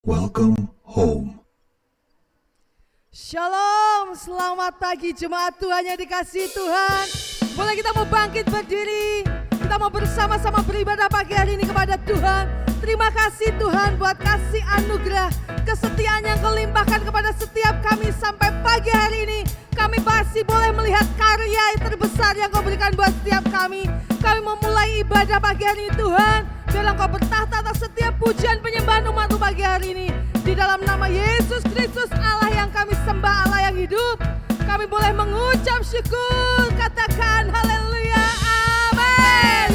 Welcome home. Shalom, selamat pagi jemaat Tuhan yang dikasihi Tuhan. Boleh kita mau bangkit berdiri, kita mau bersama-sama beribadah pagi hari ini kepada Tuhan. Terima kasih Tuhan buat kasih anugerah, kesetiaan yang Kau limpahkan kepada setiap kami sampai pagi hari ini. Kami masih boleh melihat karya yang terbesar yang Kau berikan buat setiap kami. Kami memulai ibadah pagi hari ini Tuhan. Biarlah Kau bertahta atas setiap pujian penyembahan umat-Mu pagi hari ini. Di dalam nama Yesus Kristus, Allah yang kami sembah, Allah yang hidup, kami boleh mengucap syukur. Katakan haleluya, amin.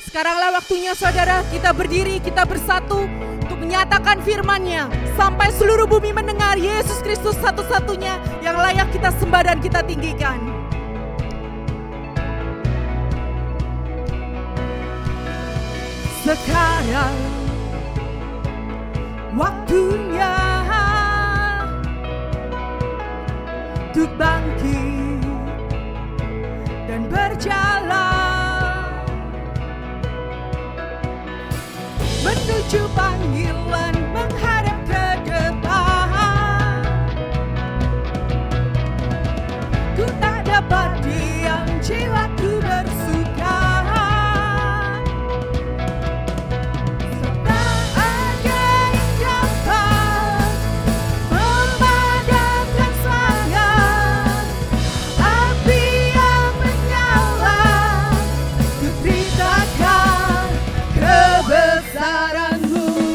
Sekaranglah waktunya saudara, kita berdiri, kita bersatu untuk menyatakan firman-Nya. Sampai seluruh bumi mendengar Yesus Kristus satu-satunya yang layak kita sembah dan kita tinggikan. Sekarang waktunya untuk bangkit dan berjalan menuju panggilan, menghadap ke depan. Ku tak dapat diam, jiwaku bersuka. Kebesaran-Mu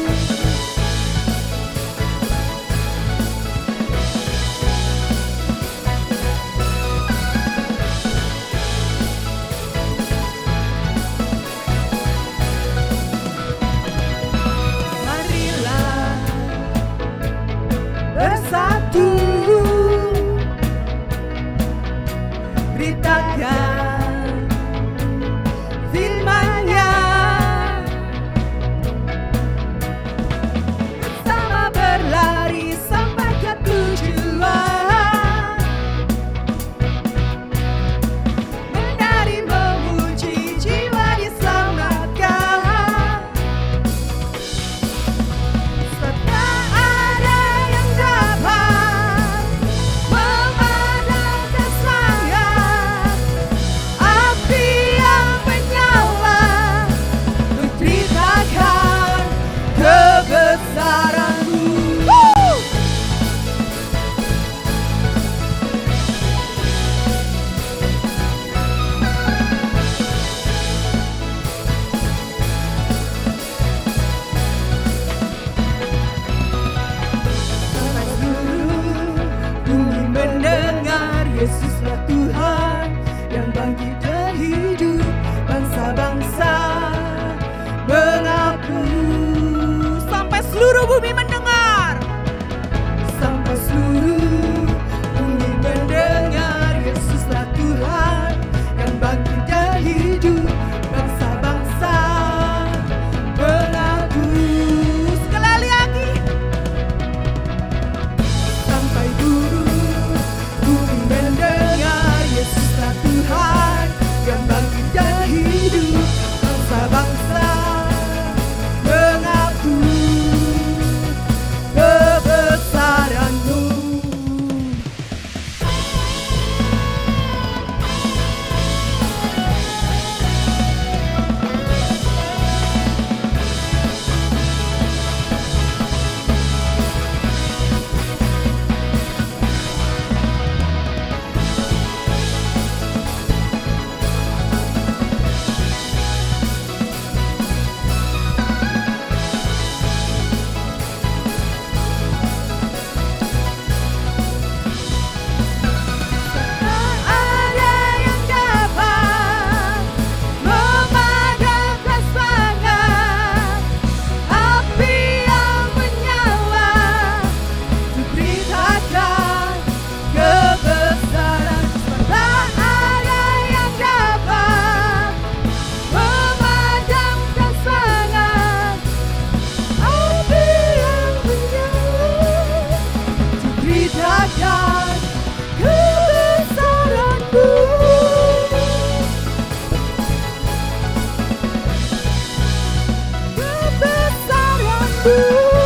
Haleluya.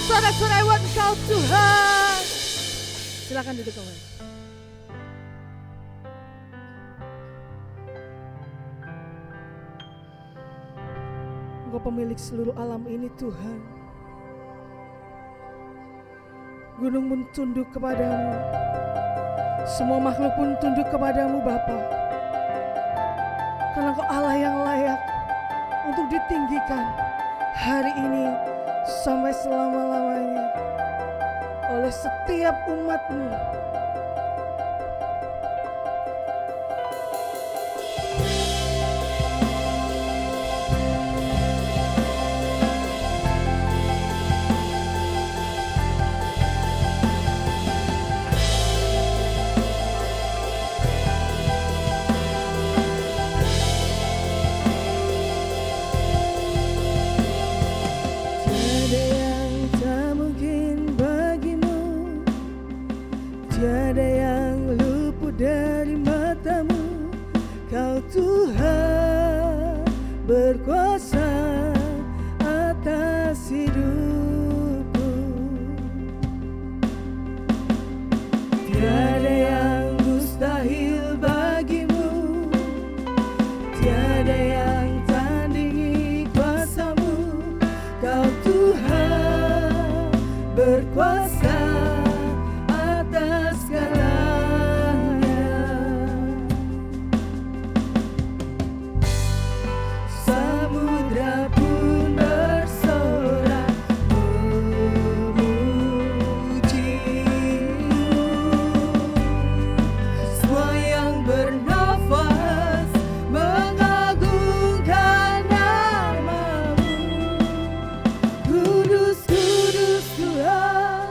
Sorak-sorai buat Engkau Tuhan. Silakan duduk kembali. Engkau pemilik seluruh alam ini Tuhan. Gunung pun tunduk kepadamu. Semua makhluk pun tunduk kepadamu Bapa. Karena Engkau Allah yang layak untuk ditinggikan hari ini sampai selama-lamanya oleh setiap umat-Mu. Tiada yang luput dari matamu, Kau Tuhan berkuasa atas hidupku. Tiada yang mustahil bagimu, tiada yang tandingi kuasamu, Kau Tuhan berkuasa atas segalanya. Samudra pun bersorak memuji-Mu. Semua yang bernafas mengagungkan nama-Mu. Kudus, kudus Tuhan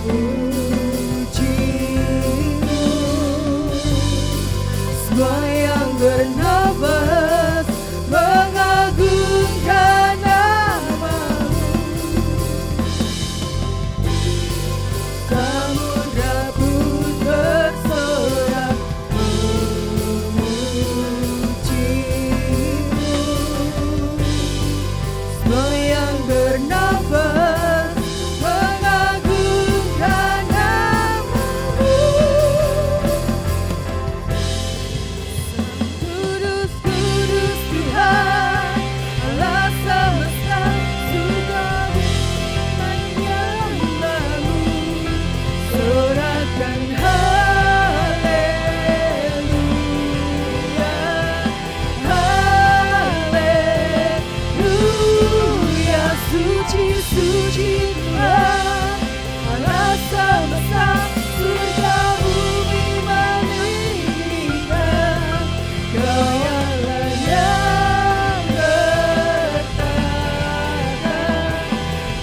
memujimu, semua yang bernafas mengagungkan namamu. Samudra pun bersorak memujimu, semua yang bernafas mengagungkan namamu. Kudus, kudus Tuhan, Allah semesta, surga menyembahmu. Sorakan haleluya, haleluya. Suci, suci Tuhan, Allah semesta, surga bumi meninggikan. Kau-Nya yang bertahta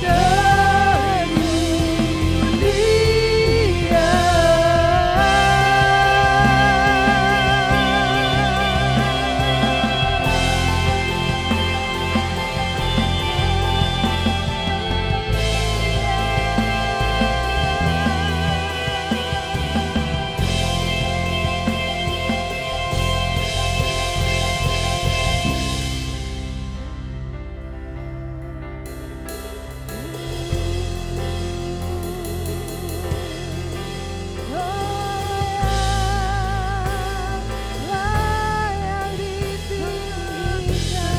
dan mulia. Layak ditinggikan.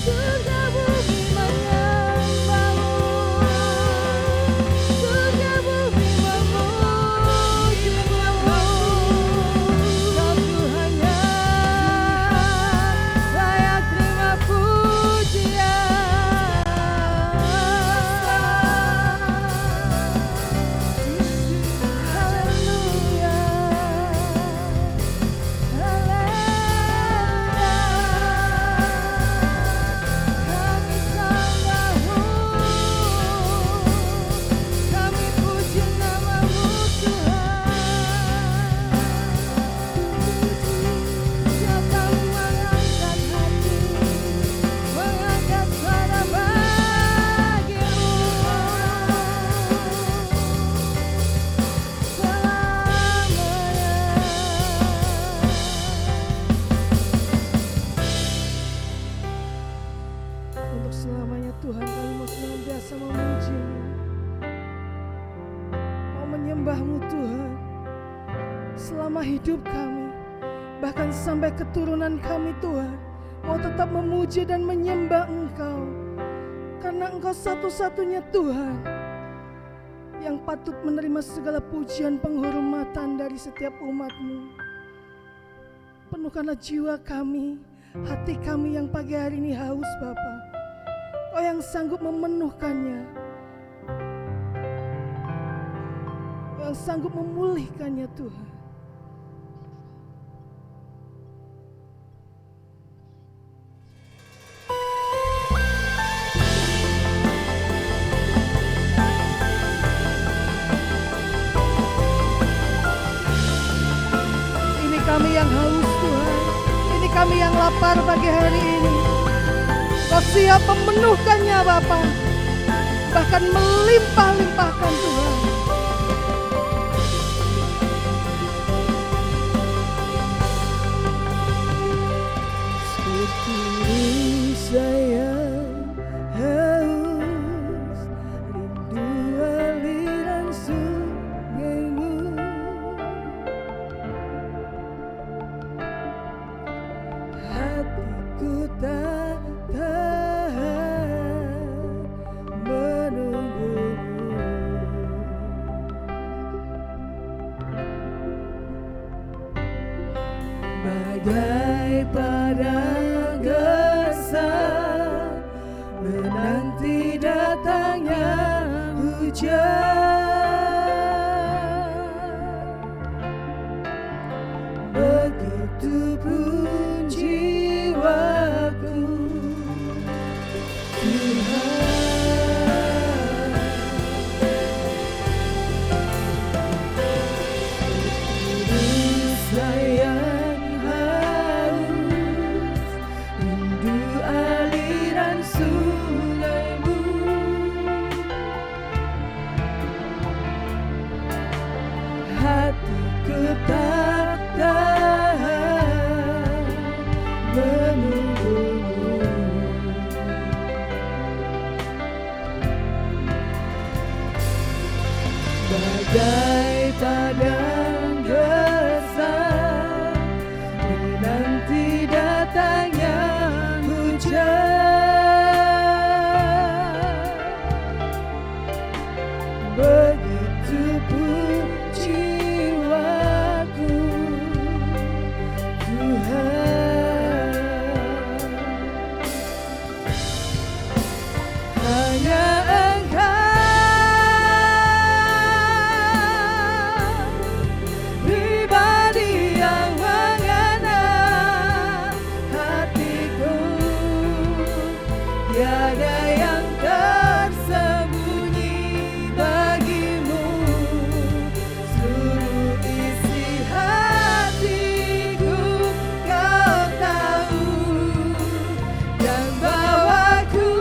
Surga bumi menyembahmu, surga bumi memujimu. Kau Tuhan yang layak terima pujian. Haleluya, kami sembahmu, kami puji namamu Tuhan. Siapa mengangkat hati, mengangkat suara bagimu selamanya. Untuk selamanya Tuhan, kami mau senantiasa memuji-Mu, mau menyembah-Mu Tuhan, selama hidup kami, bahkan sampai keturunan kami Tuhan, mau tetap memuji dan menyembah Engkau, karena Engkau satu-satunya Tuhan yang patut menerima segala pujian penghormatan dari setiap umat-Mu. Penuhkanlah jiwa kami, hati kami yang pagi hari ini haus Bapa. Kau yang sanggup memenuhkannya, Kau yang sanggup memulihkannya Tuhan. Ini kami yang haus Tuhan, ini kami yang lapar pagi hari ini. Kau siap memenuhkannya Bapa, bahkan melimpah-limpahkan Tuhan. Seperti saya haus, rindu aliran sungai-Mu. Hatiku tak tahan menunggu-Mu. Bagai padang gersang sungaimu. Hatiku tak tahan menunggumu. Bagai padang gersang menanti datangnya hujan, begitu pun jiwaku, Tuhan. Hanya Engkau pribadi yang mengenal hatiku, tiada yang tersembunyi bagimu. Seluruh isi hatiku Kau tahu, dan bawaku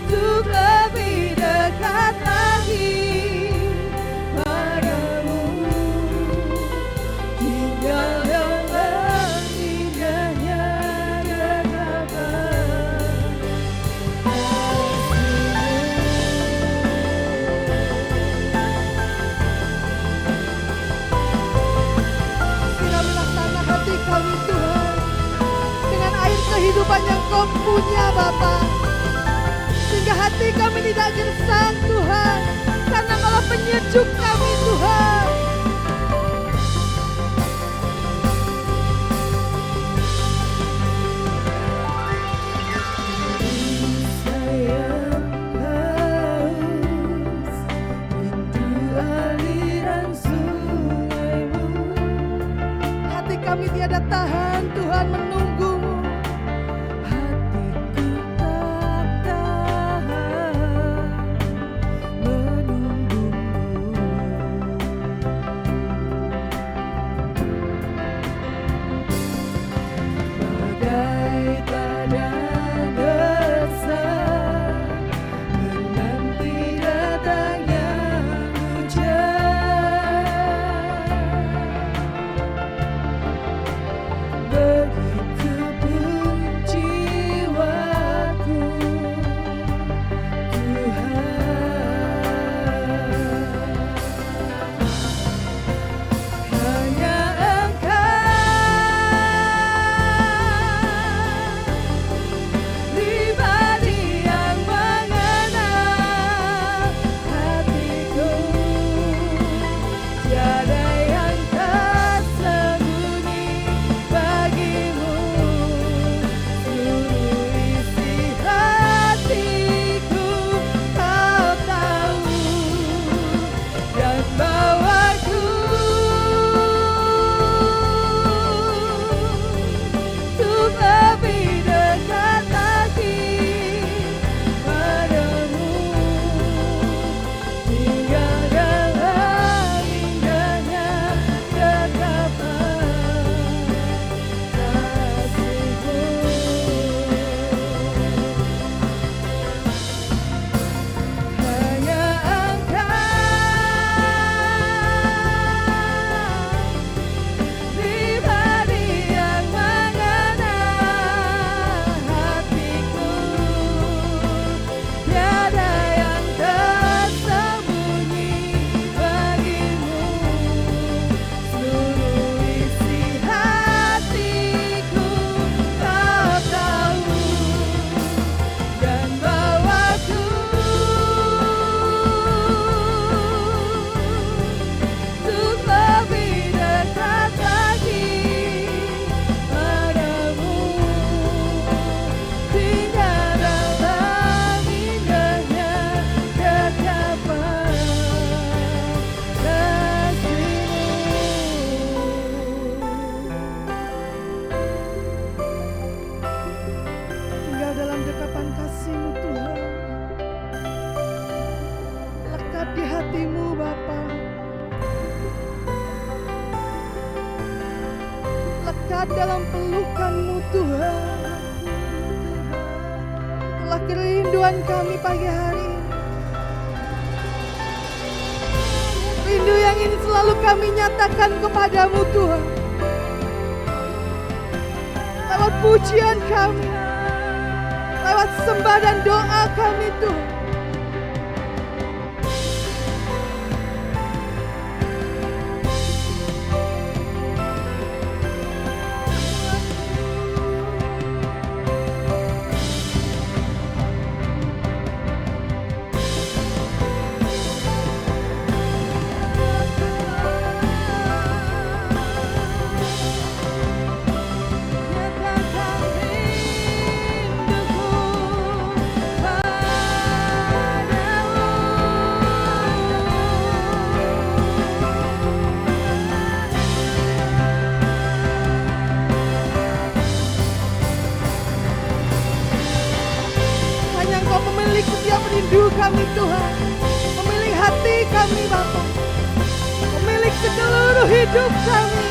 untuk lebih dekat lagi padamu, tinggal dalam indahnya genggaman kasih-Mu. Siramilah tanah hati kami Tuhan dengan air kehidupan yang Kau punya Bapa, sehingga hati kami tidak gersang Tuhan, karena Kaulah penyejuk kami Tuhan. Sayang haus rindu aliran sungaimu. Hati kami tiada tahan Tuhan menunggumu. Hatiku tak tahan menunggumu. Bagai padang gersang menanti datangnya hujan, begitu dekat dalam pelukan-Mu Tuhan. Itulah kerinduan kami pagi hari ini. Rindu yang ini selalu kami nyatakan kepadamu Tuhan. Lewat pujian kami, lewat sembah dan doa kami Tuhan. Rindu kami Tuhan, memilih hati kami Bapa, memilih seluruh hidup kami.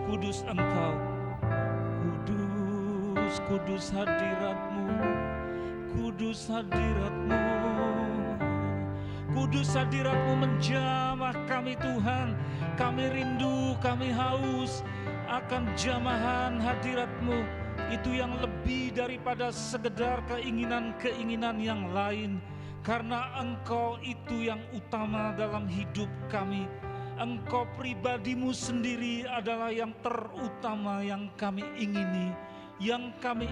Kudus Engkau, kudus hadirat-Mu, kudus hadirat-Mu, kudus hadirat-Mu menjamah kami Tuhan. Kami rindu, kami haus akan jamahan hadirat-Mu. Itu yang lebih daripada sekedar keinginan-keinginan yang lain, karena Engkau itu yang utama dalam hidup kami. Engkau pribadimu sendiri adalah yang terutama yang kami ingini, yang kami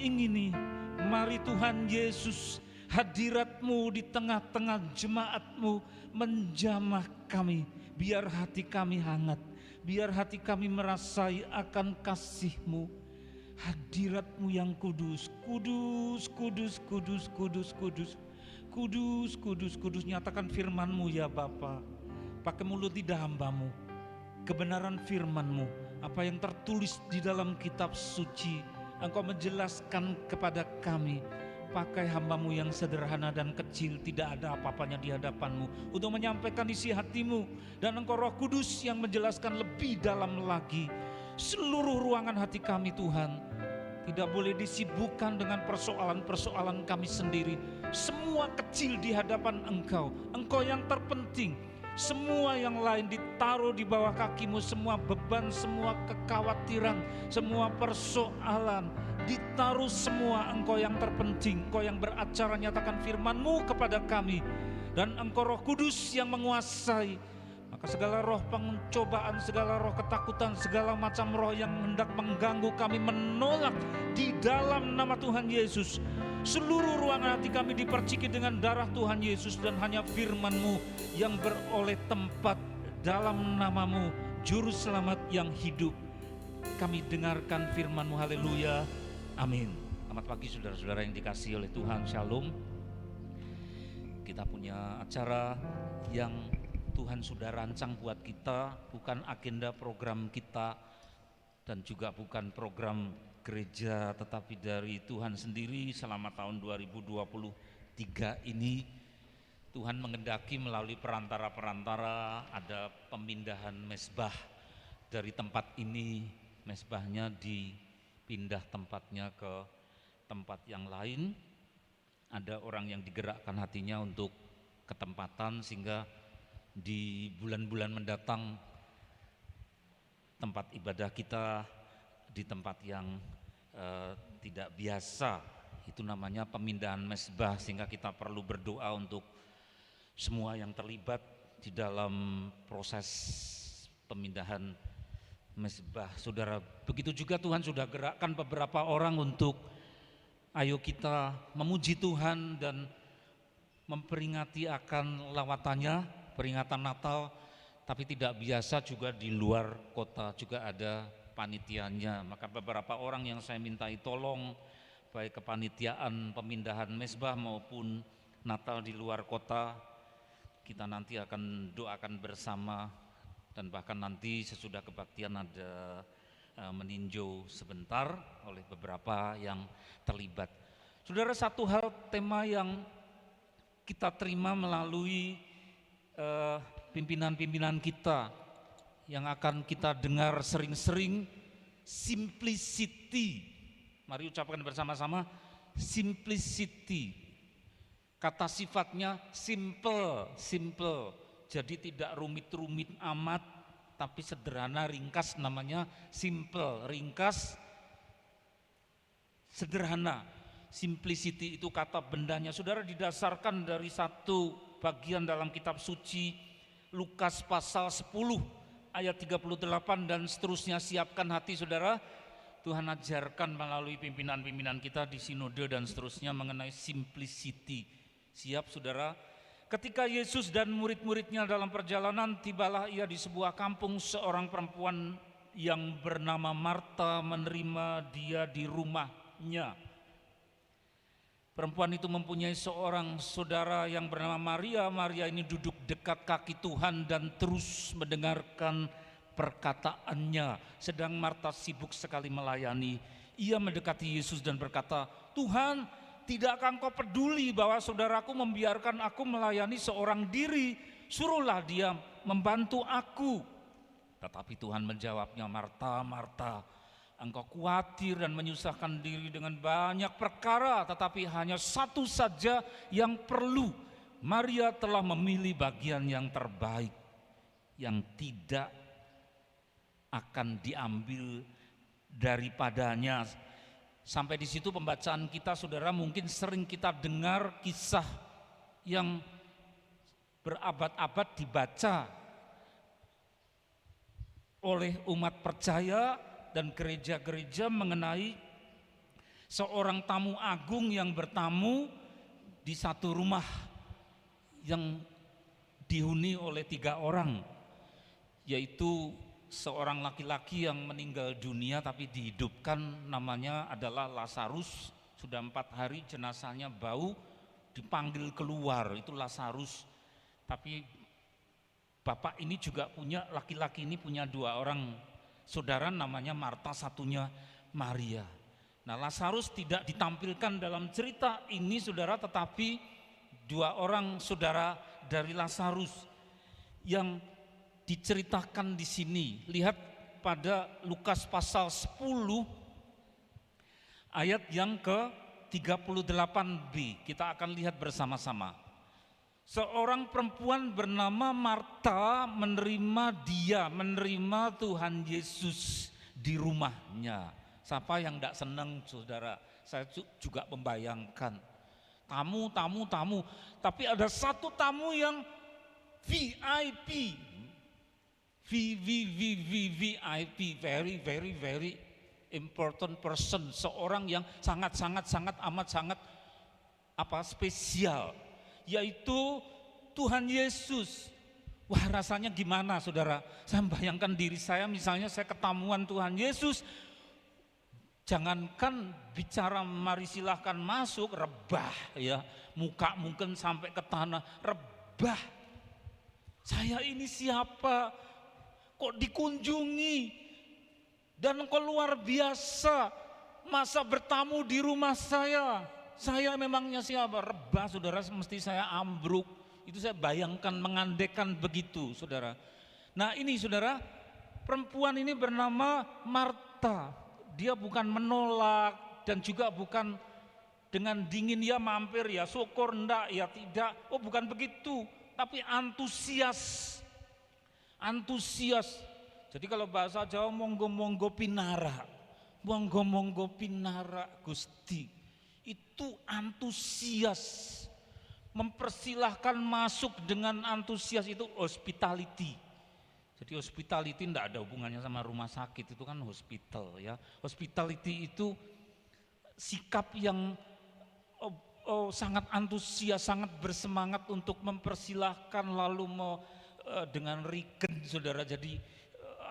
ingini. Mari Tuhan Yesus, hadirat-Mu di tengah-tengah jemaat-Mu menjamah kami. Biar hati kami hangat, biar hati kami merasai akan kasih-Mu. Hadirat-Mu yang kudus, kudus, kudus, kudus, kudus, kudus. Kudus, kudus, kudus, nyatakan firman-Mu ya Bapa. Pakai mulut lidah hamba-Mu, kebenaran firman-Mu, apa yang tertulis di dalam kitab suci, Engkau menjelaskan kepada kami. Pakai hamba-Mu yang sederhana dan kecil, tidak ada apa-apanya di hadapan-Mu, untuk menyampaikan isi hati-Mu. Dan Engkau Roh Kudus yang menjelaskan lebih dalam lagi seluruh ruangan hati kami Tuhan. Tidak boleh disibukkan dengan persoalan-persoalan kami sendiri. Semua kecil di hadapan Engkau. Engkau yang terpenting. Semua yang lain ditaruh di bawah kaki-Mu. Semua beban, semua kekhawatiran, semua persoalan ditaruh semua. Engkau yang terpenting. Engkau yang beracara nyatakan firman-Mu kepada kami. Dan Engkau Roh Kudus yang menguasai. Maka segala roh pencobaan, segala roh ketakutan, segala macam roh yang hendak mengganggu kami menolak di dalam nama Tuhan Yesus. Seluruh ruangan hati kami diperciki dengan darah Tuhan Yesus, dan hanya firman-Mu yang beroleh tempat dalam nama-Mu, Juru Selamat yang hidup. Kami dengarkan firman-Mu, haleluya, amin. Selamat pagi saudara-saudara yang dikasihi oleh Tuhan, Shalom. Kita punya acara yang Tuhan sudah rancang buat kita, bukan agenda program kita dan juga bukan program gereja, tetapi dari Tuhan sendiri. Selama tahun 2023 ini Tuhan mengendaki melalui perantara-perantara, ada pemindahan mezbah dari tempat ini, mezbahnya dipindah tempatnya ke tempat yang lain. Ada orang yang digerakkan hatinya untuk ketempatan, sehingga di bulan-bulan mendatang tempat ibadah kita di tempat yang tidak biasa. Itu namanya pemindahan mezbah, sehingga kita perlu berdoa untuk semua yang terlibat di dalam proses pemindahan mezbah. Saudara, begitu juga Tuhan sudah gerakkan beberapa orang untuk ayo kita memuji Tuhan dan memperingati akan lawatannya, peringatan Natal. Tapi tidak biasa juga di luar kota juga ada panitianya. Maka beberapa orang yang saya mintai tolong, baik kepanitiaan pemindahan mezbah maupun Natal di luar kota, kita nanti akan doakan bersama. Dan bahkan nanti sesudah kebaktian ada meninjau sebentar oleh beberapa yang terlibat. Saudara, satu hal tema yang kita terima melalui pimpinan-pimpinan kita yang akan kita dengar sering-sering, simplicity. Mari ucapkan bersama-sama, simplicity. Kata sifatnya simple. Jadi tidak rumit-rumit amat, tapi sederhana, ringkas, namanya simple, ringkas, sederhana. Simplicity itu kata bendanya. Saudara, didasarkan dari satu bagian dalam kitab suci Lukas pasal 10 ayat 38 dan seterusnya. Siapkan hati saudara, Tuhan ajarkan melalui pimpinan-pimpinan kita di sinode dan seterusnya mengenai simplicity. Siap saudara? Ketika Yesus dan murid-muridnya dalam perjalanan, tibalah ia di sebuah kampung. Seorang perempuan yang bernama Marta menerima dia di rumahnya. Perempuan itu mempunyai seorang saudara yang bernama Maria. Maria ini duduk dekat kaki Tuhan dan terus mendengarkan perkataannya. Sedang Marta sibuk sekali melayani. Ia mendekati Yesus dan berkata, "Tuhan, tidakkah engkau peduli bahwa saudaraku membiarkan aku melayani seorang diri? Suruhlah dia membantu aku." Tetapi Tuhan menjawabnya, "Marta, Marta, engkau khawatir dan menyusahkan diri dengan banyak perkara, tetapi hanya satu saja yang perlu. Maria telah memilih bagian yang terbaik, yang tidak akan diambil daripadanya." Sampai di situ pembacaan kita, saudara. Mungkin sering kita dengar kisah yang berabad-abad dibaca oleh umat percaya dan gereja-gereja mengenai seorang tamu agung yang bertamu di satu rumah yang dihuni oleh 3 orang, yaitu seorang laki-laki yang meninggal dunia tapi dihidupkan, namanya adalah Lazarus. Sudah 4 hari jenazahnya bau, dipanggil keluar, itu Lazarus. Tapi bapak ini juga punya, laki-laki ini punya 2 orang saudara, namanya Marta, satunya Maria. Nah, Lazarus tidak ditampilkan dalam cerita ini saudara, tetapi 2 orang saudara dari Lazarus yang diceritakan di sini. Lihat pada Lukas pasal 10 ayat yang ke-38b. Kita akan lihat bersama-sama. Seorang perempuan bernama Marta menerima Tuhan Yesus di rumahnya. Siapa yang tidak senang saudara? Saya juga membayangkan tamu. Tapi ada satu tamu yang VIP, VIP, very important person, seorang yang sangat amat spesial, yaitu Tuhan Yesus. Wah, rasanya gimana saudara? Saya membayangkan diri saya, misalnya saya ketemuan Tuhan Yesus, Jangankan bicara mari silahkan masuk, rebah ya, muka mungkin sampai ke tanah, rebah. Saya ini siapa? Kok dikunjungi? Dan kok luar biasa masa bertamu di rumah saya. Saya memangnya siapa? Rebah saudara, mesti saya ambruk. Itu saya bayangkan, mengandekan begitu saudara. Nah ini saudara, perempuan ini bernama Marta. Dia bukan menolak dan juga bukan dengan dingin ya mampir ya syukur enggak ya tidak. Oh bukan begitu, tapi antusias. Antusias. Jadi kalau bahasa Jawa monggo-monggo pinara. Monggo-monggo pinara Gusti. Itu antusias. Mempersilahkan masuk dengan antusias, itu hospitality. Jadi hospitality tidak ada hubungannya sama rumah sakit, itu kan hospital ya. Hospitality itu sikap yang sangat antusias, sangat bersemangat untuk mempersilahkan, lalu dengan regen saudara. Jadi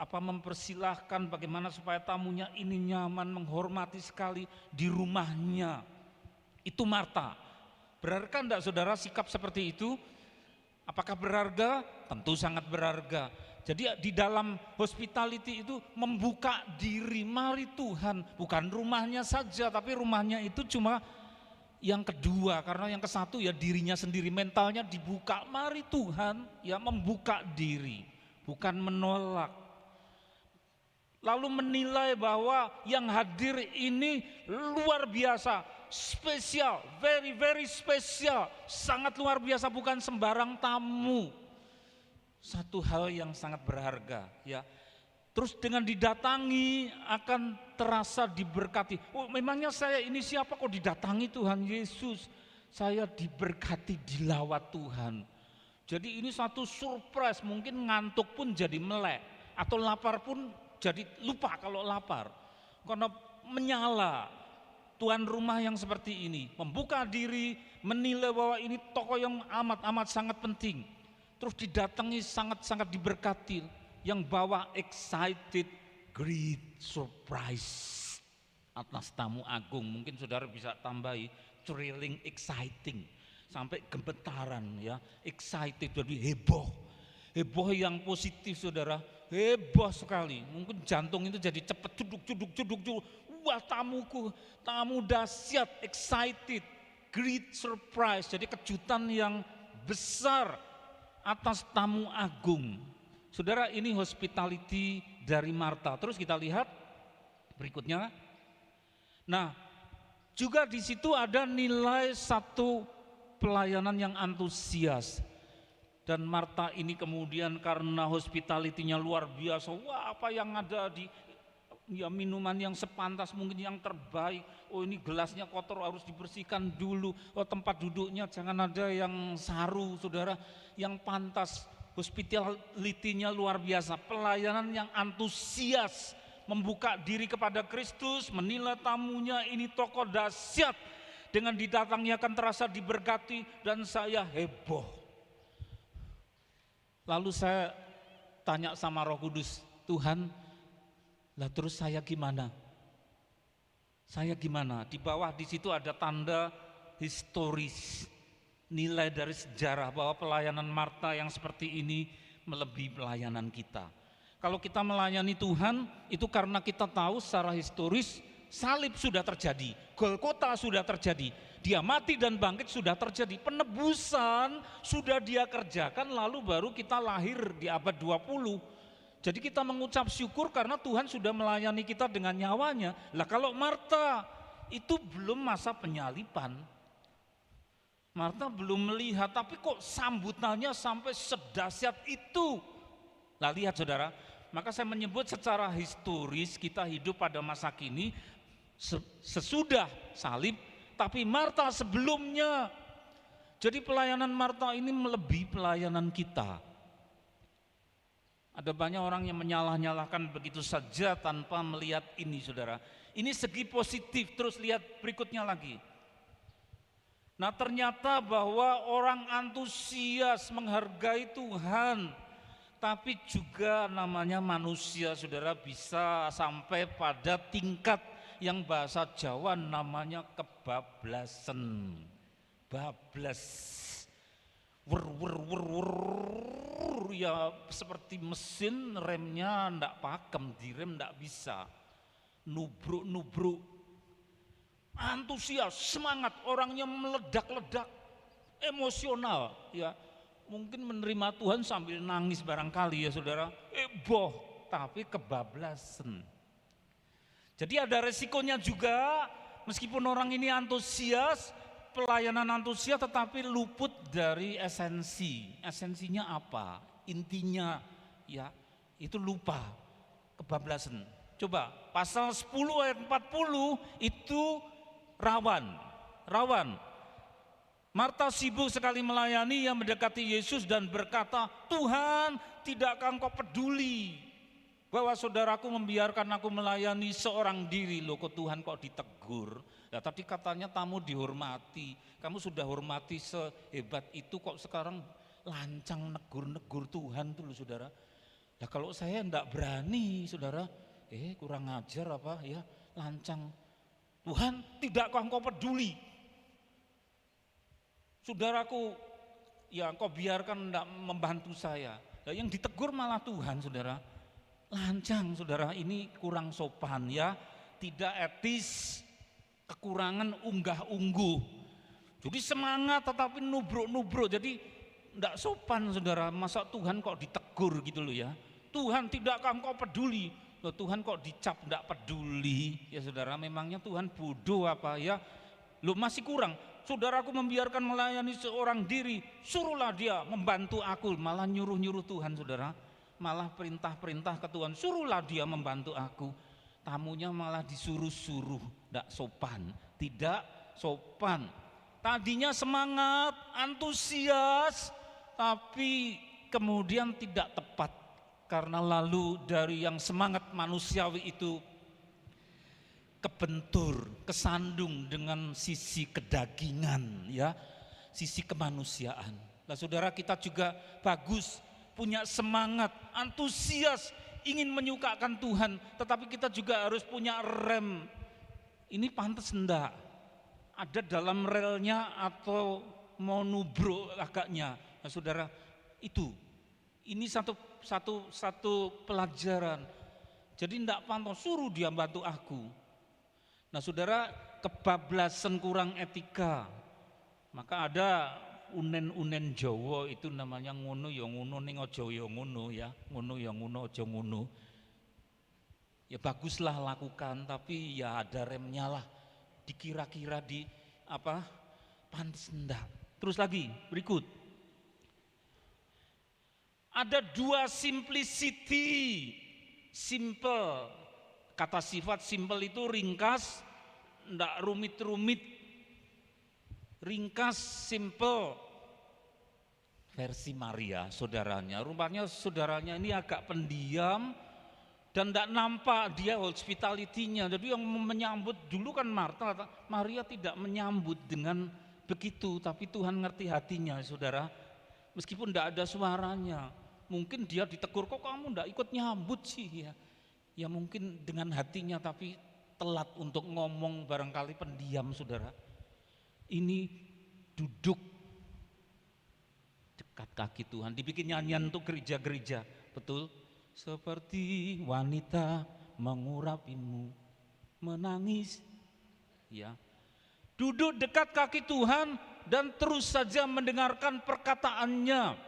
mempersilahkan bagaimana supaya tamunya ini nyaman, menghormati sekali di rumahnya. Itu Marta. Berharga enggak saudara sikap seperti itu? Apakah berharga? Tentu sangat berharga. Jadi di dalam hospitality itu membuka diri, mari Tuhan, bukan rumahnya saja, tapi rumahnya itu cuma yang kedua, karena yang ke satu ya dirinya sendiri, mentalnya dibuka, mari Tuhan, ya membuka diri, bukan menolak. Lalu menilai bahwa yang hadir ini luar biasa, spesial, very very spesial, sangat luar biasa, bukan sembarang tamu. Satu hal yang sangat berharga ya. Terus dengan didatangi akan terasa diberkati. Oh memangnya saya ini siapa kok didatangi Tuhan Yesus? Saya diberkati, dilawat Tuhan. Jadi ini satu surprise, mungkin ngantuk pun jadi melek, atau lapar pun jadi lupa kalau lapar. Karena menyala tuan rumah yang seperti ini, membuka diri, menilai bahwa ini tokoh yang amat sangat penting. Terus didatangi sangat diberkati, yang bawa excited, great surprise atas tamu agung. Mungkin saudara bisa tambahi thrilling, exciting, sampai gemetaran ya, excited, jadi heboh yang positif saudara, heboh sekali. Mungkin jantung itu jadi cepat cuduk. Wah tamu dahsyat, excited, great surprise, jadi kejutan yang besar atas tamu agung. Saudara, ini hospitality dari Marta. Terus kita lihat berikutnya. Nah, juga di situ ada nilai satu pelayanan yang antusias. Dan Marta ini kemudian karena hospitality-nya luar biasa. Wah, apa yang ada di ya minuman yang sepantas, mungkin yang terbaik. Oh ini gelasnya kotor, harus dibersihkan dulu. Oh tempat duduknya jangan ada yang saru saudara, yang pantas. Hospitality-nya luar biasa, pelayanan yang antusias, membuka diri kepada Kristus, menilai tamunya ini tokoh dahsyat, dengan didatangi akan terasa diberkati, dan saya heboh. Lalu saya tanya sama Roh Kudus, Tuhan, lah terus saya gimana? Saya gimana? Di bawah di situ ada tanda historis, nilai dari sejarah bahwa pelayanan Marta yang seperti ini melebihi pelayanan kita. Kalau kita melayani Tuhan itu karena kita tahu secara historis salib sudah terjadi, Golgota sudah terjadi, dia mati dan bangkit sudah terjadi, penebusan sudah dia kerjakan, lalu baru kita lahir di abad 20. Jadi kita mengucap syukur karena Tuhan sudah melayani kita dengan nyawanya. Lah kalau Marta itu belum masa penyalipan, Marta belum melihat, tapi kok sambutannya sampai sedahsyat itu. Lah lihat saudara, maka saya menyebut secara historis kita hidup pada masa kini sesudah salib, tapi Marta sebelumnya. Jadi pelayanan Marta ini melebihi pelayanan kita. Ada banyak orang yang menyalah-nyalahkan begitu saja tanpa melihat ini saudara. Ini segi positif. Terus lihat berikutnya lagi. Nah ternyata bahwa orang antusias menghargai Tuhan, tapi juga namanya manusia saudara bisa sampai pada tingkat yang bahasa Jawa namanya kebablasan. Bablas. Wer wer wer wer, ya seperti mesin, remnya ndak pakem, direm ndak bisa. Nubruk-nubruk. Antusias, semangat, orangnya meledak-ledak, emosional, ya. Mungkin menerima Tuhan sambil nangis barangkali ya saudara, heboh, tapi kebablasan. Jadi ada resikonya juga, meskipun orang ini antusias, pelayanan antusias, tetapi luput dari esensi. Esensinya apa? Intinya ya itu lupa, kebablasan. Coba pasal 10 ayat 40 itu rawan. Marta sibuk sekali melayani, yang mendekati Yesus dan berkata, Tuhan, tidakkah engkau peduli bahwa saudaraku membiarkan aku melayani seorang diri? Loh, kok Tuhan kok ditegur? Ya, tadi katanya tamu dihormati, kamu sudah hormati sehebat itu, kok sekarang lancang negur-negur Tuhan tuh loh saudara. Nah kalau saya enggak berani saudara, kurang ajar apa ya, lancang. Tuhan, tidakkah engkau peduli? Saudaraku, ya engkau biarkan enggak membantu saya. Nah, yang ditegur malah Tuhan saudara. Lancang saudara, ini kurang sopan ya, tidak etis, kekurangan unggah-ungguh. Jadi semangat tetapi nubruk-nubruk, jadi enggak sopan saudara. Masa Tuhan kok ditegur gitu loh ya. Tuhan, tidakkah engkau peduli? Loh, Tuhan kok dicap enggak peduli? Ya saudara, memangnya Tuhan bodoh apa ya? Loh, masih kurang. Saudaraku membiarkan melayani seorang diri, suruhlah dia membantu aku. Malah nyuruh-nyuruh Tuhan saudara, malah perintah-perintah ke Tuhan, suruhlah dia membantu aku. Tamunya malah disuruh-suruh, tidak sopan, tidak sopan. Tadinya semangat, antusias, tapi kemudian tidak tepat. Karena lalu dari yang semangat manusiawi itu kebentur, kesandung dengan sisi kedagingan ya, sisi kemanusiaan. Nah saudara, kita juga bagus, punya semangat, antusias, ingin menyukakan Tuhan, tetapi kita juga harus punya rem. Ini pantas enggak? Ada dalam relnya atau mau nubruk agaknya? Nah saudara, ini satu pelajaran. Jadi enggak pantas, suruh dia bantu aku. Nah saudara, kebablasan, kurang etika. Maka ada unen-unen Jawa itu namanya ngono ya ngono ning aja ya ngono ya. Ngono ya ngono aja ngono. Ya baguslah lakukan, tapi ya ada remnya lah. Dikira-kira di apa? Pantes enggak. Terus lagi, berikut. Ada dua simplicity. Simple. Kata sifat simple itu ringkas, enggak rumit-rumit. Ringkas, simple. Versi Maria, saudaranya. Rupanya saudaranya ini agak pendiam dan enggak nampak dia hospitality-nya. Jadi yang menyambut dulu kan Marta, Maria tidak menyambut dengan begitu, tapi Tuhan ngerti hatinya, saudara. Meskipun enggak ada suaranya, mungkin dia ditegur, kok kamu enggak ikut nyambut sih ya. Ya mungkin dengan hatinya, tapi telat untuk ngomong, barangkali pendiam saudara. Ini duduk dekat kaki Tuhan, dibikin nyanyian untuk gereja-gereja, betul? Seperti wanita mengurapimu, menangis, ya. Duduk dekat kaki Tuhan dan terus saja mendengarkan perkataannya.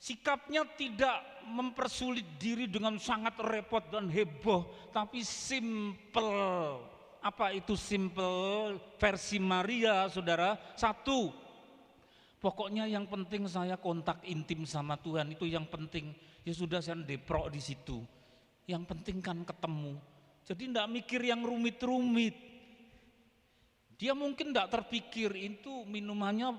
Sikapnya tidak mempersulit diri dengan sangat repot dan heboh, tapi simple. Apa itu simple? Versi Maria, saudara. Satu, pokoknya yang penting saya kontak intim sama Tuhan, itu yang penting. Ya sudah, saya deprok di situ. Yang penting kan ketemu. Jadi enggak mikir yang rumit-rumit. Dia mungkin enggak terpikir itu minumannya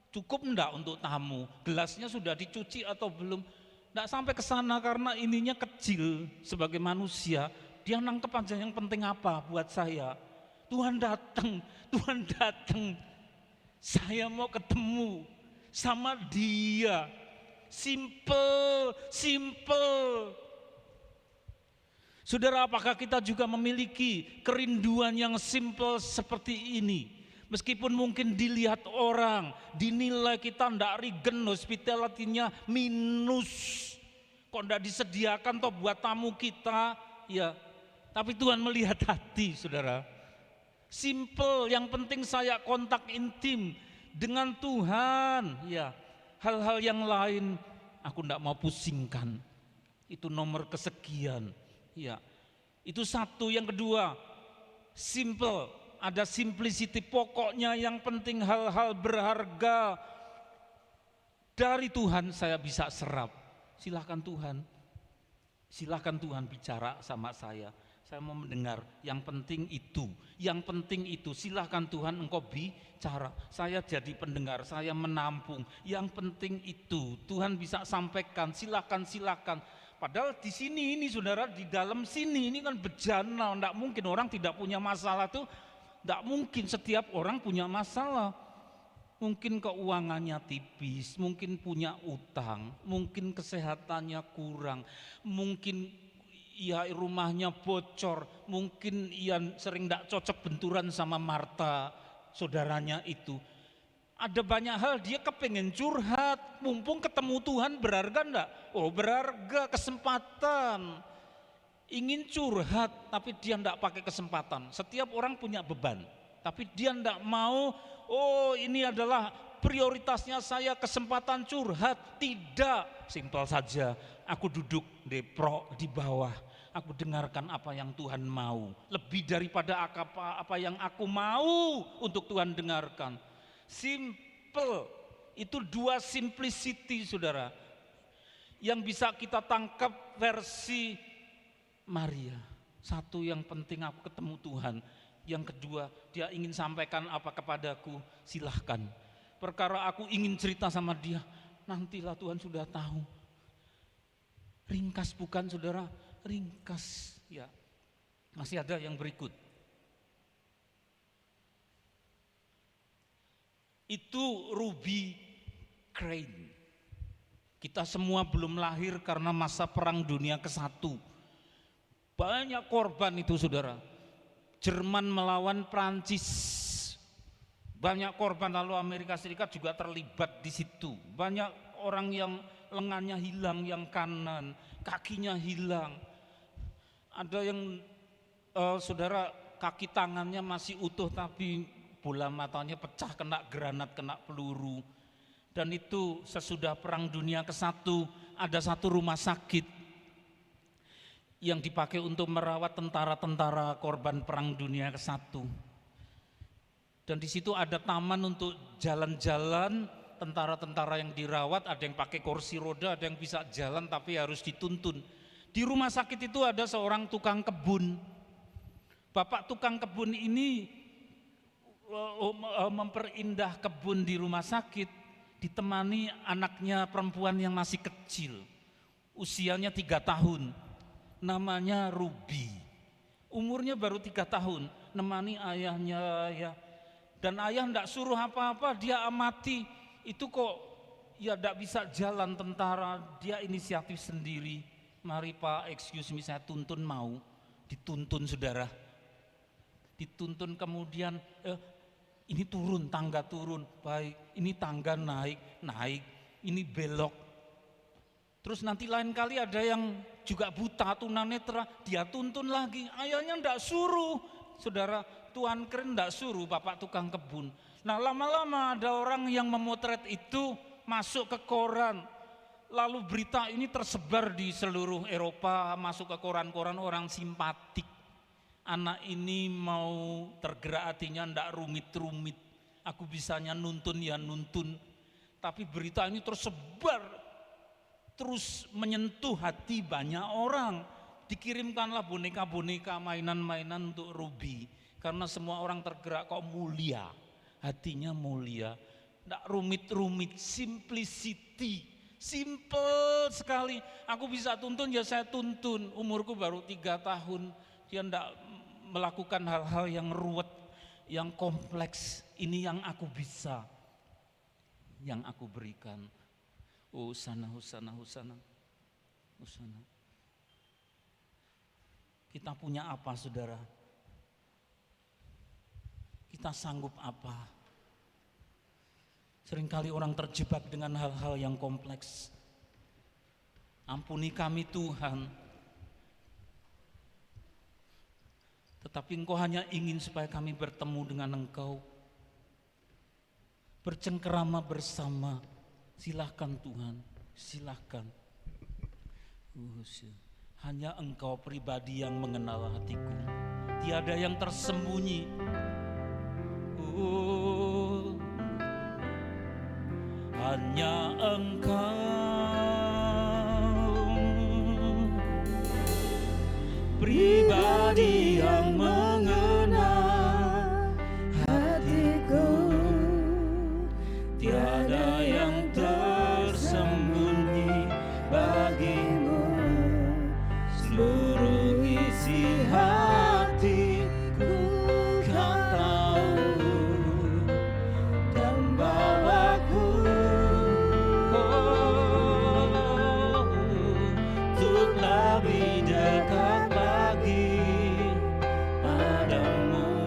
cukup enggak untuk tamu, gelasnya sudah dicuci atau belum. Enggak sampai ke sana karena ininya kecil sebagai manusia. Dia nangkep aja yang penting apa buat saya. Tuhan datang, Tuhan datang. Saya mau ketemu sama dia. Simple, simple. Saudara, apakah kita juga memiliki kerinduan yang simple seperti ini? Meskipun mungkin dilihat orang, dinilai kita ndak rigen, hospitality-nya minus, kok ndak disediakan toh buat tamu kita, ya. Tapi Tuhan melihat hati, saudara. Simple, yang penting saya kontak intim dengan Tuhan, ya. Hal-hal yang lain aku ndak mau pusingkan. Itu nomor kesekian, ya. Itu satu. Yang kedua, simple. Ada simplicity, pokoknya yang penting hal-hal berharga dari Tuhan saya bisa serap. Silahkan Tuhan bicara sama saya mau mendengar. Yang penting itu, silahkan Tuhan engkau bicara. Saya jadi pendengar, saya menampung. Yang penting itu Tuhan bisa sampaikan, silahkan. Padahal di sini ini saudara, di dalam sini ini kan bejana, enggak mungkin orang tidak punya masalah tuh. Tidak mungkin, setiap orang punya masalah. Mungkin keuangannya tipis, mungkin punya utang, mungkin kesehatannya kurang, mungkin ya rumahnya bocor, mungkin ia sering tidak cocok benturan sama Marta, saudaranya itu. Ada banyak hal dia kepengen curhat, mumpung ketemu Tuhan, berharga enggak? Oh berharga, kesempatan. Ingin curhat tapi dia tidak pakai kesempatan. Setiap orang punya beban, tapi dia tidak mau. Oh ini adalah prioritasnya saya, kesempatan curhat. Tidak, simpel saja. Aku duduk di bawah, aku dengarkan apa yang Tuhan mau, lebih daripada apa yang aku mau untuk Tuhan dengarkan. Simple, itu dua simplicity saudara, yang bisa kita tangkap versi Maria. Satu, yang penting aku ketemu Tuhan. Yang kedua, dia ingin sampaikan apa kepadaku, silahkan. Perkara aku ingin cerita sama dia, nantilah Tuhan sudah tahu. Ringkas bukan saudara? Ringkas, ya. Masih ada yang berikut. Itu Ruby Crane. Kita semua belum lahir karena masa perang dunia ke-1. Banyak korban itu saudara. Jerman melawan Prancis, banyak korban. Lalu Amerika Serikat juga terlibat di situ. Banyak orang yang lengannya hilang, yang kanan, kakinya hilang. Ada yang saudara kaki tangannya masih utuh tapi bola matanya pecah kena granat, kena peluru. Dan itu sesudah perang dunia ke-1, ada satu rumah sakit yang dipakai untuk merawat tentara-tentara korban perang dunia ke-1. Dan di situ ada taman untuk jalan-jalan tentara-tentara yang dirawat. Ada yang pakai kursi roda, ada yang bisa jalan tapi harus dituntun. Di rumah sakit itu ada seorang tukang kebun. Bapak tukang kebun ini memperindah kebun di rumah sakit, ditemani anaknya perempuan yang masih kecil, usianya 3 tahun. Namanya Ruby, umurnya baru 3 tahun, nemani ayahnya ya. Dan ayah tidak suruh apa-apa, dia amati itu kok ya tidak bisa jalan tentara, dia inisiatif sendiri. Mari Pak, excuse me, saya tuntun. Mau dituntun saudara, dituntun. Kemudian ini turun, tangga turun, baik, ini tangga naik, ini belok. Terus nanti lain kali ada yang juga buta, tunanetra, dia tuntun lagi. Ayahnya tidak suruh, saudara, Tuan Keren tidak suruh bapak tukang kebun. Nah lama-lama ada orang yang memotret itu, masuk ke koran. Lalu berita ini tersebar di seluruh Eropa, masuk ke koran-koran, orang simpatik. Anak ini mau tergerak hatinya, tidak rumit-rumit. Aku bisanya nuntun ya nuntun. Tapi berita ini tersebar, terus menyentuh hati banyak orang. Dikirimkanlah boneka-boneka, mainan-mainan untuk Ruby. Karena semua orang tergerak, kok mulia, hatinya mulia, tidak rumit-rumit, simplicity, simple sekali. Aku bisa tuntun ya saya tuntun. Umurku baru 3 tahun, dia tidak melakukan hal-hal yang ruwet, yang kompleks. Ini yang aku bisa, yang aku berikan. Hosana, hosana, hosana, hosana. Kita punya apa, saudara? Kita sanggup apa? Seringkali orang terjebak dengan hal-hal yang kompleks. Ampuni kami Tuhan. Tetapi Engkau hanya ingin supaya kami bertemu dengan Engkau. Bercengkerama bersama. Silahkan Tuhan, silahkan. Hanya Engkau pribadi yang mengenal hatiku. Tiada yang tersembunyi. Hanya Engkau pribadi yang mengenal hatiku. Tiada yang tersembunyi bagimu. Seluruh isi hatiku Kau tahu, dan bawaku untuk lebih dekat lagi padamu.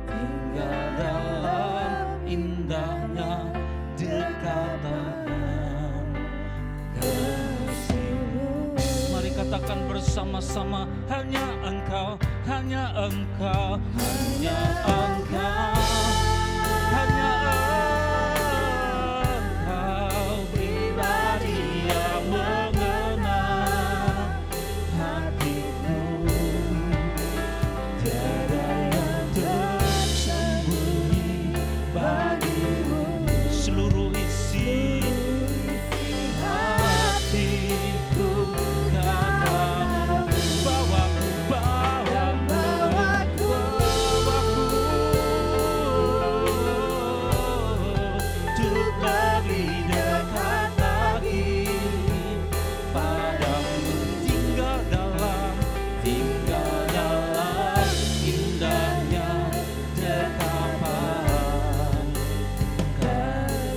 Tinggal dalam indahnya dekatan kasih-Mu. Mari katakan bersama-sama, hanya Engkau, hanya Engkau, hanya Engkau, hanya Engkau pribadi yang mengenal hatiku. Tiada yang tersembunyi bagimu. Seluruh isi hatiku Kau bawaku, bawaku untuk lebih dekat lagi padamu. Tinggal dalam indahnya dekapan.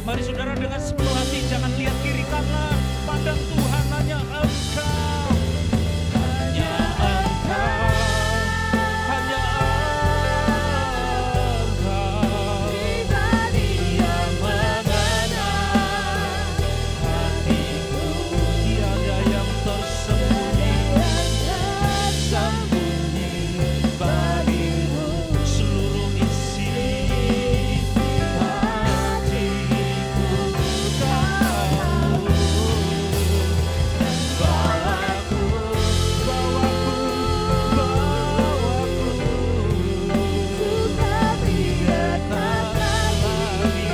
Mari saudara dengan sepenuh hati, jangan lihat kiri kanan, pandang Tuhan, hanya Engkau, hanya Engkau, hanya Engkau pribadi yang mengenal hatiku. Tiada yang tersembunyi bagimu. Seluruh isi hatiku Kau tahu, bawaku untuk lebih dekat lagi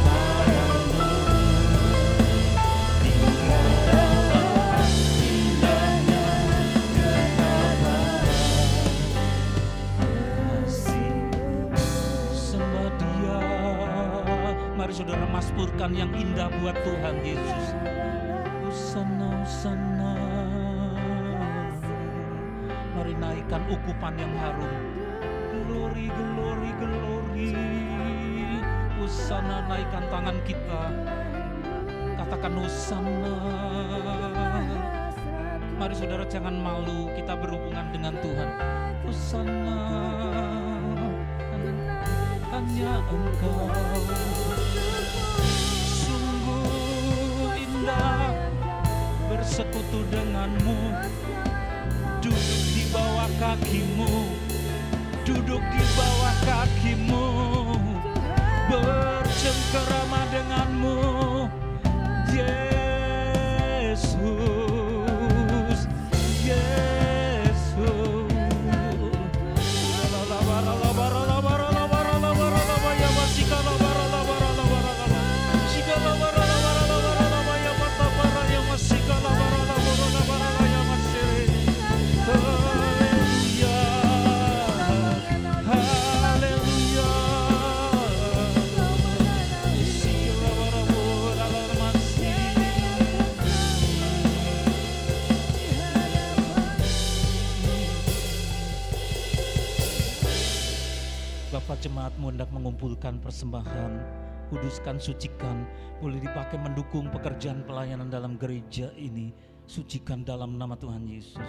padamu. Tinggal dalam indahnya dekapan kasih. Sembah Dia. Mari saudara mazmurkan yang indah buat Tuhan Yesus. Hosana, Hosana. Mari naikkan ukupan yang harum. Glory, glory, glory. Hosana, naikkan tangan kita. Katakan Hosana. Mari saudara jangan malu, kita berhubungan dengan Tuhan. Hosana, hanya Engkau. Sungguh indah bersekutu denganmu, duduk di bawah kakimu, duduk di bawah kakimu, bercengkerama denganmu, Yesus, Yesus. Bapak jemaatmu hendak mengumpulkan persembahan, kuduskan, sucikan, boleh dipakai mendukung pekerjaan pelayanan dalam gereja ini. Sucikan dalam nama Tuhan Yesus.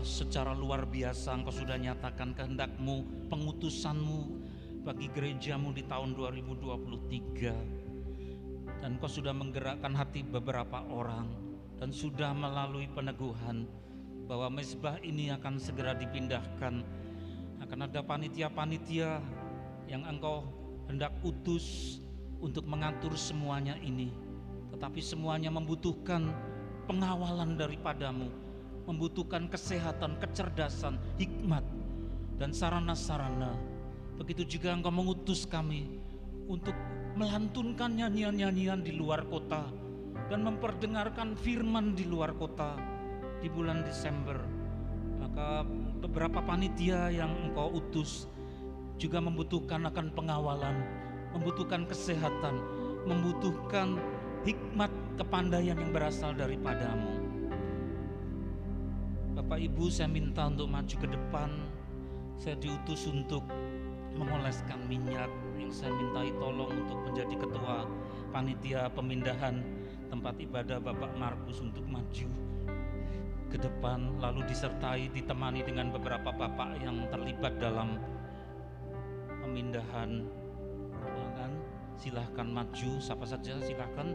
Secara luar biasa Engkau sudah nyatakan kehendak-Mu, pengutusan-Mu bagi gereja-Mu di tahun 2023. Dan Engkau sudah menggerakkan hati beberapa orang dan sudah melalui peneguhan bahwa mezbah ini akan segera dipindahkan. Akan ada panitia-panitia yang Engkau hendak utus untuk mengatur semuanya ini. Tetapi semuanya membutuhkan pengawalan daripadamu, membutuhkan kesehatan, kecerdasan, hikmat, dan sarana-sarana. Begitu juga Engkau mengutus kami untuk melantunkan nyanyian-nyanyian di luar kota dan memperdengarkan firman di luar kota di bulan Desember. Maka beberapa panitia yang Engkau utus juga membutuhkan akan pengawalan, membutuhkan kesehatan, membutuhkan hikmat, kepandaian yang berasal daripadamu. Bapak Ibu, saya minta untuk maju ke depan. Saya diutus untuk mengoleskan minyak yang saya mintai tolong untuk menjadi ketua panitia pemindahan tempat ibadah Bapak Markus untuk maju ke depan, lalu disertai ditemani dengan beberapa bapak yang terlibat dalam pemindahan. Silahkan maju, siapa saja silahkan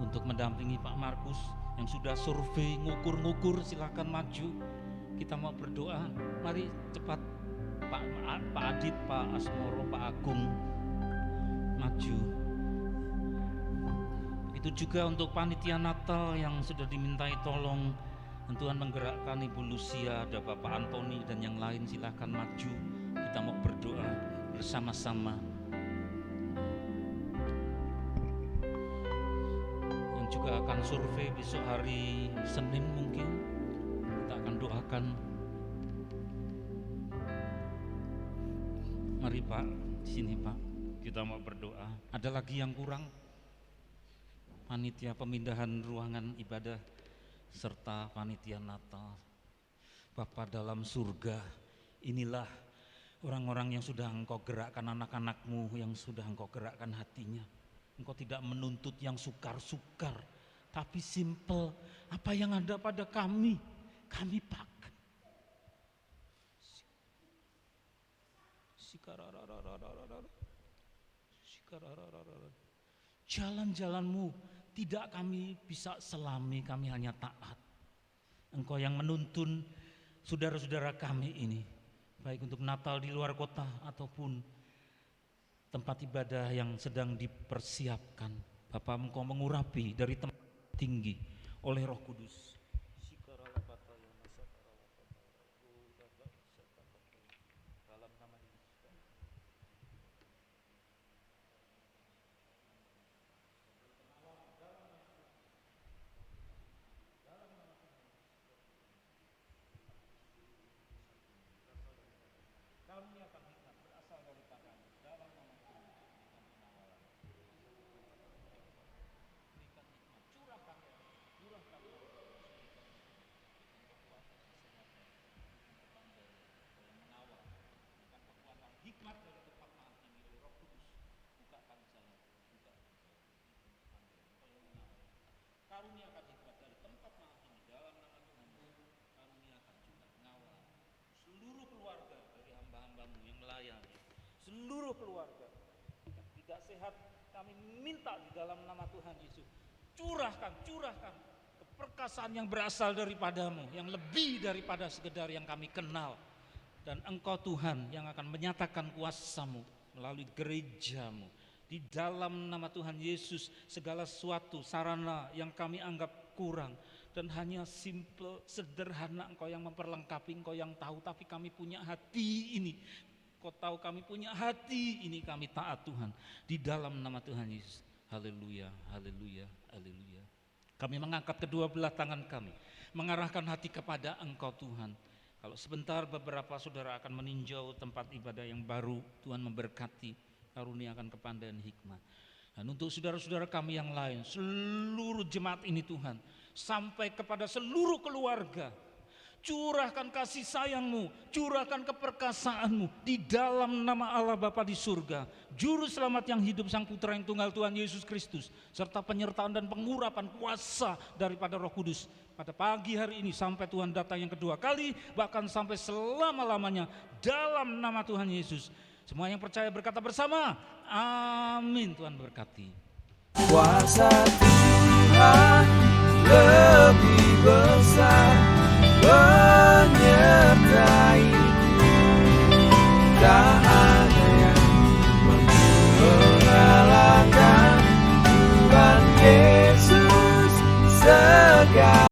untuk mendampingi Pak Markus yang sudah survei, ngukur-ngukur, silakan maju. Kita mau berdoa. Mari cepat Pak Adit, Pak Asmoro, Pak Agung maju. Itu juga untuk panitia Natal yang sudah dimintai tolong. Dan Tuhan menggerakkan Ibu Lucia, ada Bapak Antoni dan yang lain, silahkan maju. Kita mau berdoa bersama-sama. Juga akan survei besok hari Senin, mungkin kita akan doakan. Mari Pak, di sini Pak, kita mau berdoa. Ada lagi yang kurang? Panitia pemindahan ruangan ibadah serta panitia Natal. Bapa dalam surga, inilah orang-orang yang sudah Engkau gerakkan, anak-anak-Mu yang sudah Engkau gerakkan hatinya. Engkau tidak menuntut yang sukar-sukar, tapi simple. Apa yang ada pada kami pakai. Jalan-jalan-Mu tidak kami bisa selami, kami hanya taat. Engkau yang menuntun saudara-saudara kami ini, baik untuk Natal di luar kota ataupun tempat ibadah yang sedang dipersiapkan. Bapa, Engkau mengurapi dari tempat tinggi oleh Roh Kudus. hamba-Mu yang melayani, seluruh keluarga yang tidak sehat, kami minta di dalam nama Tuhan Yesus, curahkan keperkasaan yang berasal daripada-Mu, yang lebih daripada sekedar yang kami kenal. Dan Engkau Tuhan yang akan menyatakan kuasa-Mu melalui gereja-Mu. Di dalam nama Tuhan Yesus, segala sesuatu sarana yang kami anggap kurang dan hanya simple, sederhana, Engkau yang memperlengkapi, Engkau yang tahu. Tapi kami punya hati ini, Kau tahu kami punya hati ini, kami taat Tuhan. Di dalam nama Tuhan Yesus. Haleluya, haleluya, haleluya. Kami mengangkat kedua belah tangan kami, mengarahkan hati kepada Engkau Tuhan. Kalau sebentar beberapa saudara akan meninjau tempat ibadah yang baru, Tuhan memberkati, karuniakan kepandaian hikmat. Dan untuk saudara-saudara kami yang lain, seluruh jemaat ini Tuhan, sampai kepada seluruh keluarga, curahkan kasih sayang-Mu, curahkan keperkasaan-Mu di dalam nama Allah Bapa di surga, Juru Selamat yang hidup, Sang Putra yang tunggal Tuhan Yesus Kristus, serta penyertaan dan pengurapan kuasa daripada Roh Kudus pada pagi hari ini sampai Tuhan datang yang kedua kali, bahkan sampai selama-lamanya dalam nama Tuhan Yesus. Semua yang percaya berkata bersama, amin. Tuhan berkati. Kuasa Tuhan lebih besar menyertai, tak ada yang menghalangi Tuhan Yesus segala.